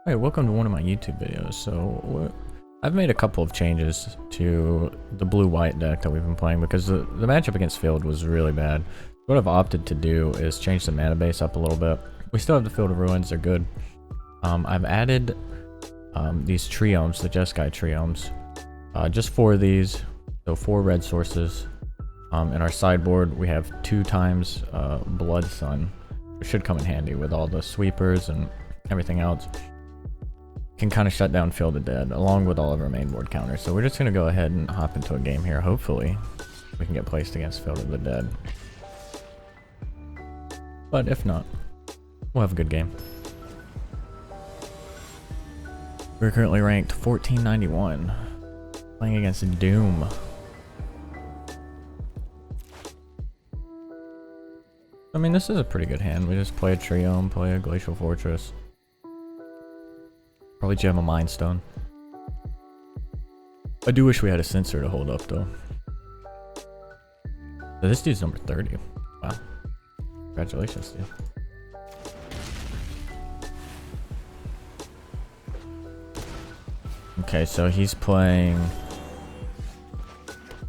Hey, welcome to one of my YouTube videos. So I've made a couple of changes to the blue-white deck that we've been playing because the matchup against Field was really bad. What I've opted to do is change the mana base up a little bit. We still have the Field of Ruins, they're good. I've added these triomes, the Jeskai triomes, just 4 of these, so 4 red sources. In our sideboard we have 2 times Blood Sun, which should come in handy with all the sweepers and everything else. Can kind of shut down Field of Dead along with all of our main board counters. So we're just going to go ahead and hop into a game here. Hopefully we can get placed against Field of the Dead. But if not, we'll have a good game. We're currently ranked 1491, playing against Doom. I mean, this is a pretty good hand. We just play a Triome, play a Glacial Fortress. Probably gem a Mind Stone. I do wish we had a sensor to hold up though. So this dude's number 30. Wow. Congratulations, dude. Okay, so he's playing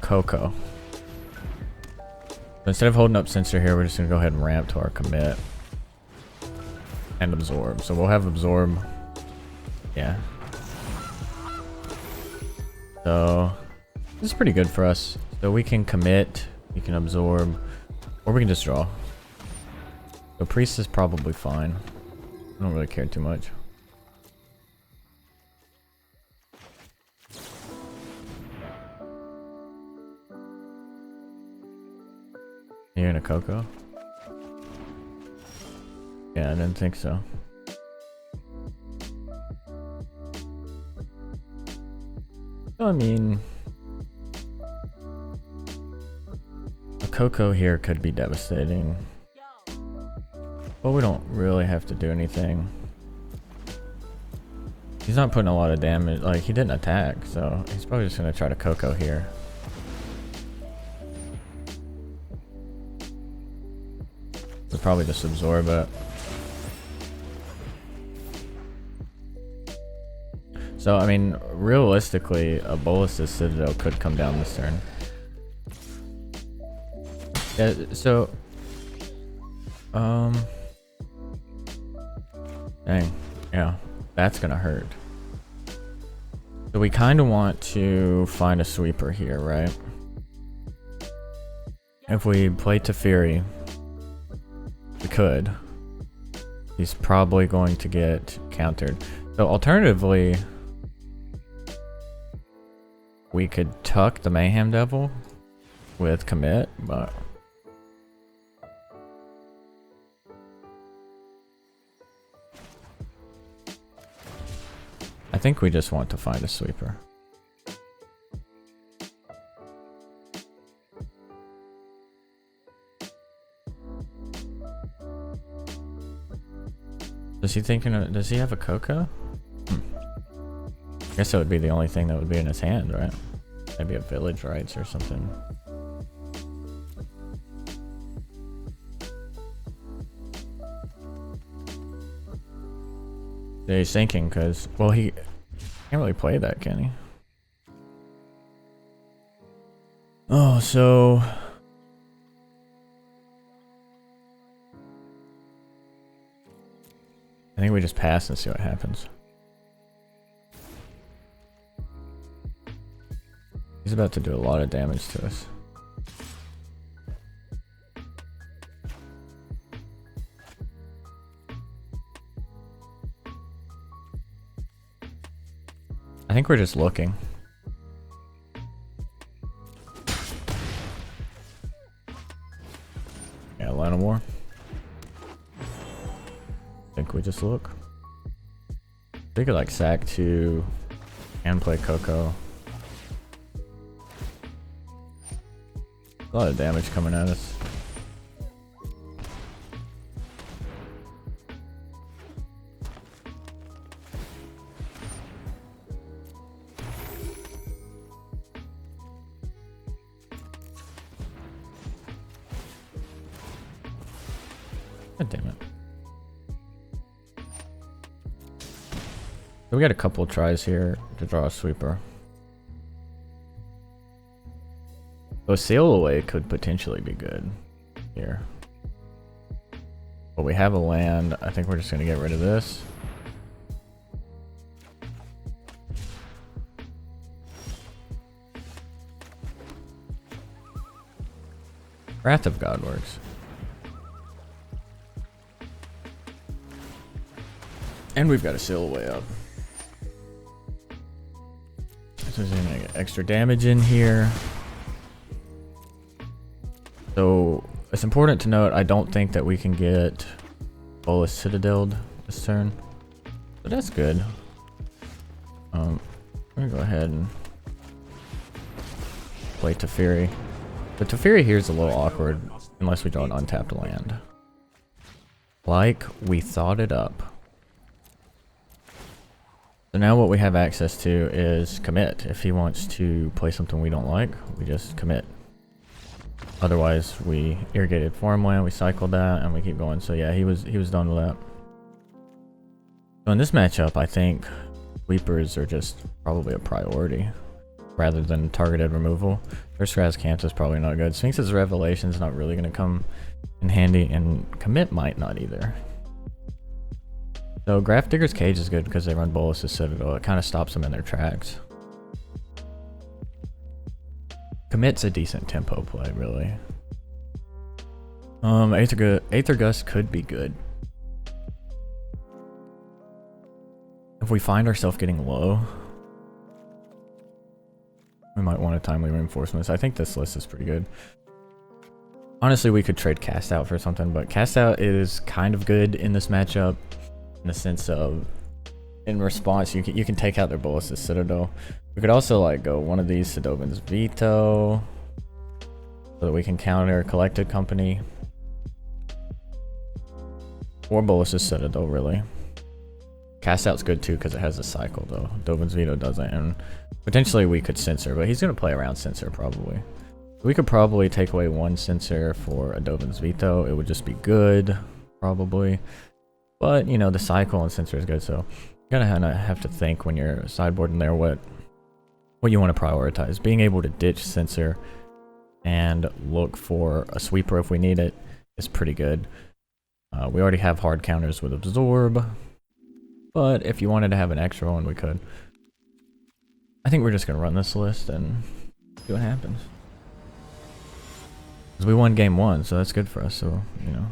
CoCo. So instead of holding up sensor here, we're just gonna go ahead and ramp to our commit. And absorb. So we'll have absorb. Yeah. So this is pretty good for us. So we can commit, we can absorb, or we can just draw. So priest is probably fine. I don't really care too much. You're in a CoCo? Yeah, I didn't think so. I mean, a CoCo here could be devastating, but we don't really have to do anything. He's not putting a lot of damage, like he didn't attack, so he's probably just gonna try to CoCo here. We'll probably just absorb it. So, I mean, realistically, a Bolas's Citadel could come down this turn. Yeah, so... Dang. Yeah, that's gonna hurt. So we kind of want to find a sweeper here, right? If we play Teferi, we could. He's probably going to get countered. So alternatively... we could tuck the Mayhem Devil with commit, but I think we just want to find a sweeper. Does he does he have a CoCo? I guess that would be the only thing that would be in his hand, right? Maybe a Village Rites or something. Yeah, he's thinking because, well, he can't really play that, can he? Oh, so... I think we just pass and see what happens. He's about to do a lot of damage to us. I think we're just looking. Yeah, line of war. I think we just look. We could like sack 2 and play CoCo. A lot of damage coming at us. God damn it. So we got a couple tries here to draw a sweeper. So a sail away could potentially be good here. But we have a land. I think we're just going to get rid of this. Wrath of God works. And we've got a sail away up. So we're gonna get extra damage in here. So it's important to note, I don't think that we can get Bolas Citadel'd this turn. But that's good. I'm gonna go ahead and play Teferi. But Teferi here is a little awkward unless we draw an untapped land. Like we thought it up. So now what we have access to is commit. If he wants to play something we don't like, we just commit. Otherwise, we irrigated farmland, we cycled that, and we keep going. So yeah, he was done with that. So in this matchup, I think sweepers are just probably a priority rather than targeted removal. First Raz Camps is probably not good. Sphinx's Revelation is not really going to come in handy, and commit might not either. So Grafdigger's Cage is good because they run Bolas' Citadel. It kind of stops them in their tracks. Commit's a decent tempo play, really. Aether Gust could be good. If we find ourselves getting low, we might want a Timely Reinforcements. I think this list is pretty good. Honestly, we could trade Cast Out for something, but Cast Out is kind of good in this matchup. In the sense of, in response, you can take out their Bolas' Citadel. We could also like go one of these Sadovin's Veto, so that we can counter Collected Company. Or Bolas' Citadel, really. Cast Out's good too because it has a cycle though. Dovin's Veto doesn't, and potentially we could censor, but he's gonna play around censor probably. We could probably take away one censor for a Dovin's Veto. It would just be good, probably. But, you know, the cycle and censor is good, so you gotta have to think when you're sideboarding there what you want to prioritize. Being able to ditch censor and look for a sweeper if we need it is pretty good. We already have hard counters with Absorb, but if you wanted to have an extra one, we could. I think we're just gonna run this list and see what happens. Because we won game 1, so that's good for us, so, you know.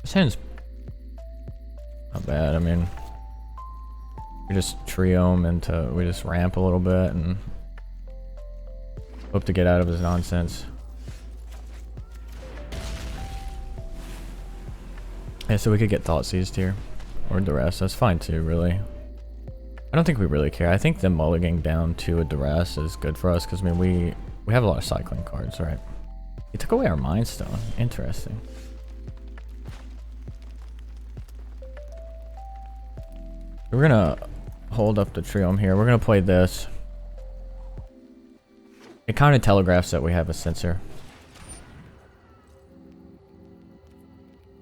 This hand's not bad. I mean, we just trio him into, we just ramp a little bit and hope to get out of his nonsense. Yeah, so we could get Thought Seized here, or Duress. That's fine too, really. I don't think we really care. I think them mulliganing down to a Duress is good for us because I mean we have a lot of cycling cards, right? He took away our Mind Stone. Interesting. We're gonna hold up the Triome here. We're gonna play this. It kind of telegraphs that we have a censor.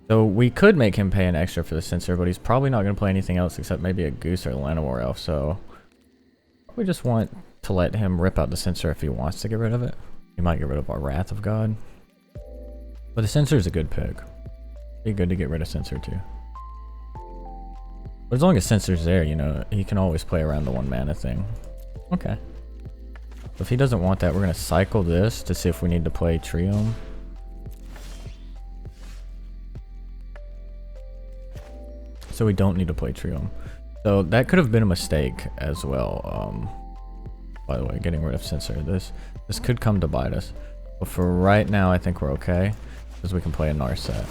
So we could make him pay an extra for the censor, but he's probably not gonna play anything else except maybe a Goose or a Llanowar Elf. So we just want to let him rip out the censor if he wants to get rid of it. He might get rid of our Wrath of God. But the censor is a good pick. Be good to get rid of censor too. But as long as censor's there, you know, he can always play around the 1 mana thing. Okay. So if he doesn't want that, we're gonna cycle this to see if we need to play Triome. So we don't need to play Triome. So that could have been a mistake as well. By the way, getting rid of censor. This could come to bite us. But for right now, I think we're okay. Because we can play a Narset.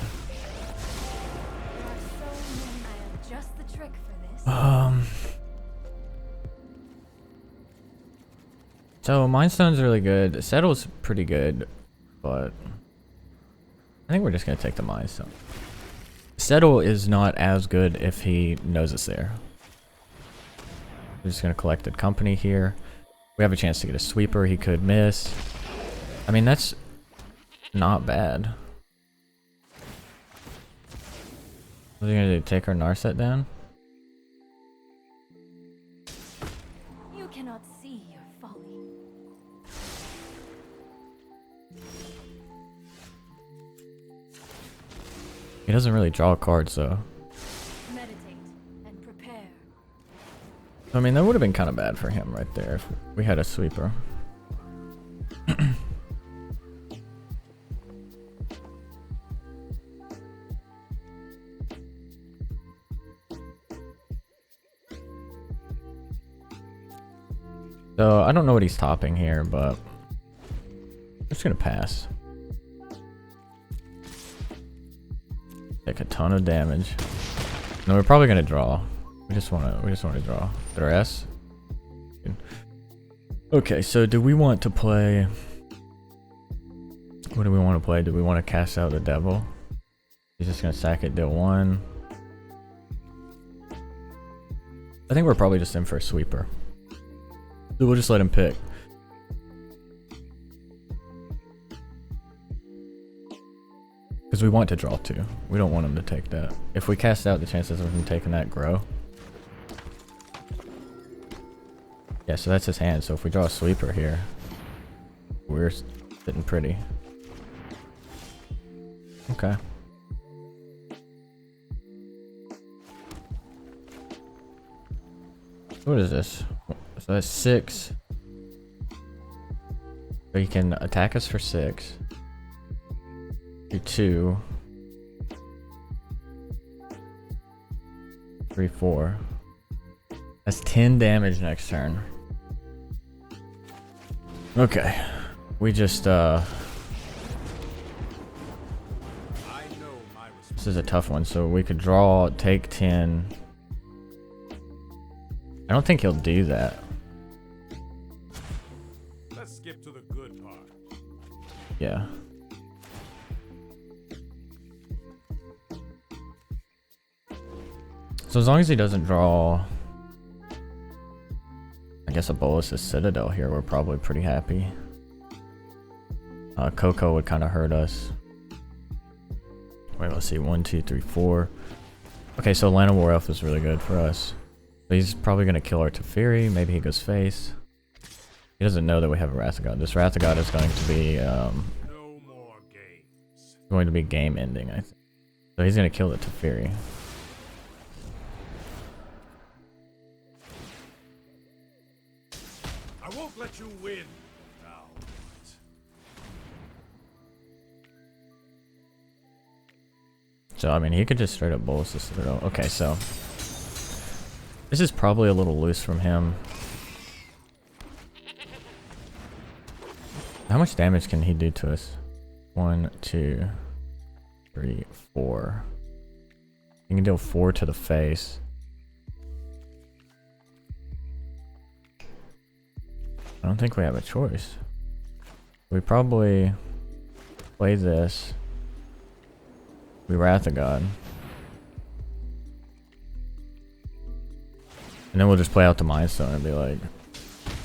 So Mind Stone's really good. Settle's pretty good, but I think we're just gonna take the Mind Stone. Settle is not as good if he knows it's there. We're just gonna Collected Company here. We have a chance to get a sweeper. He could miss. I mean, that's not bad. What are you gonna do? Take our Narset down? You cannot see your folly. He doesn't really draw cards though. Meditate and prepare. I mean, that would have been kind of bad for him right there if we had a sweeper. So I don't know what he's topping here, but I'm just gonna pass. Take a ton of damage. No, we're probably gonna draw. We just wanna draw. With our S. Okay, so do we want to play? What do we want to play? Do we want to cast out the devil? He's just gonna sack it, deal 1. I think we're probably just in for a sweeper. So we'll just let him pick. Because we want to draw 2. We don't want him to take that. If we cast out, the chances of him taking that grow. Yeah, so that's his hand. So if we draw a sweeper here, we're sitting pretty. Okay. What is this? So that's 6. So he can attack us for 6. Do 2. 3, 4. That's 10 damage next turn. Okay. We just this is a tough one, so we could draw, take 10. I don't think he'll do that. Let's skip to the good part. Yeah. So as long as he doesn't draw, I guess, a Bolus's Citadel here, we're probably pretty happy. CoCo would kind of hurt us. Wait, let's see. 1, 2, 3, 4. Okay, so Lana War Elf is really good for us. So he's probably going to kill our Teferi. Maybe he goes face. He doesn't know that we have a Wrath of God. This Wrath of God is going to be No more games. going to be game ending, I think. So he's going to kill the Teferi. I won't let you win. Now. So, I mean, he could just straight up bolus this Citadel. Okay, so this is probably a little loose from him. How much damage can he do to us? 1, 2, 3, 4. He can deal 4 to the face. I don't think we have a choice. We probably play this. We Wrath of God. And then we'll just play out the Mind Stone and be like,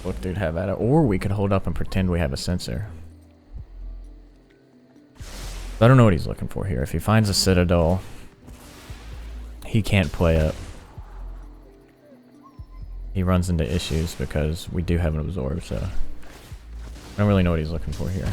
look, dude, have at it. Or we could hold up and pretend we have a sensor. I don't know what he's looking for here. If he finds a Citadel, he can't play it. He runs into issues because we do have an Absorb, so I don't really know what he's looking for here.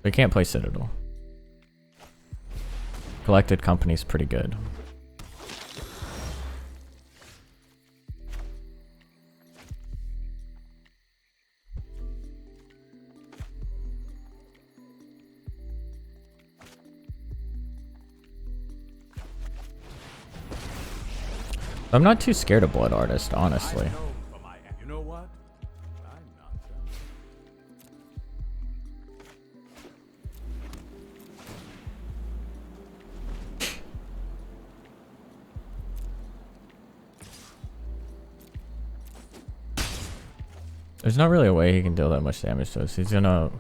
We can't play Citadel. Collected Company's pretty good. I'm not too scared of Blood Artist, honestly. You know what? I'm not done. There's not really a way he can deal that much damage to us. He's gonna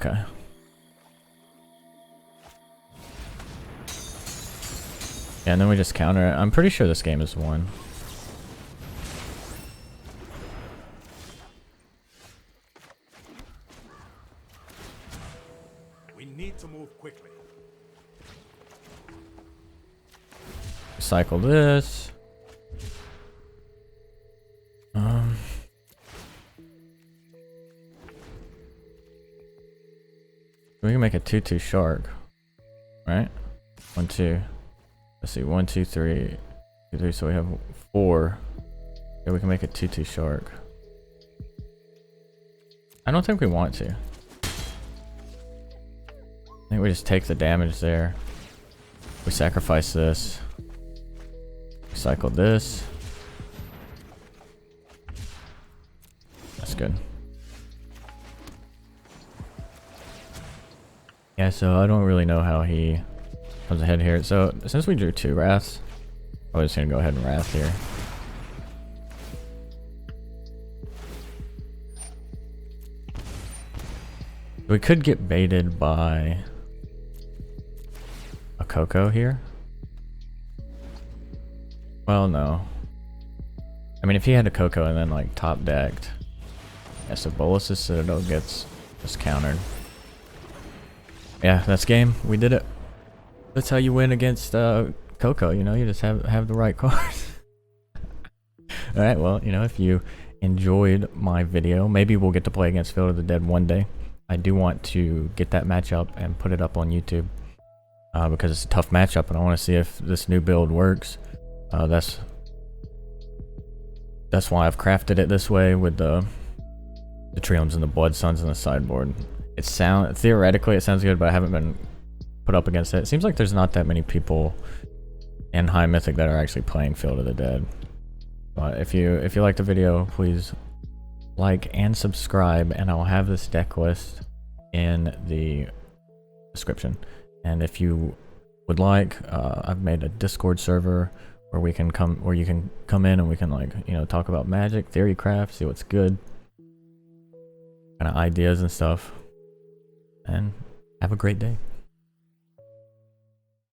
Okay. Yeah, and then we just counter it. I'm pretty sure this game is won. We need to move quickly. Cycle this. We can make a 2-2 shark, right? 1, 2. Let's see, 1, 2, 3, 2, 3. So we have 4. Yeah, we can make a 2-2 shark. I don't think we want to. I think we just take the damage there. We sacrifice this. We cycle this. That's good. Yeah, so I don't really know how he comes ahead here. So since we drew 2 wraths, I'm just gonna go ahead and wrath here. We could get baited by a CoCo here. Well, no. I mean, if he had a CoCo and then like top decked, yeah, so Bolus's Citadel gets just countered. Yeah, that's game. We did it. That's how you win against CoCo, you know, you just have the right cards. Alright, well, you know, if you enjoyed my video, maybe we'll get to play against Field of the Dead one day. I do want to get that matchup and put it up on YouTube because it's a tough matchup and I want to see if this new build works. That's why I've crafted it this way with the Triomes and the Blood Suns and the sideboard. Theoretically it sounds good, but I haven't been put up against it. It seems like there's not that many people in High Mythic that are actually playing Field of the Dead. But if you like the video, please like and subscribe, and I'll have this deck list in the description. And if you would like, I've made a Discord server where you can come in and we can, like, you know, talk about Magic, theory craft, see what's good, kind of ideas and stuff. And have a great day.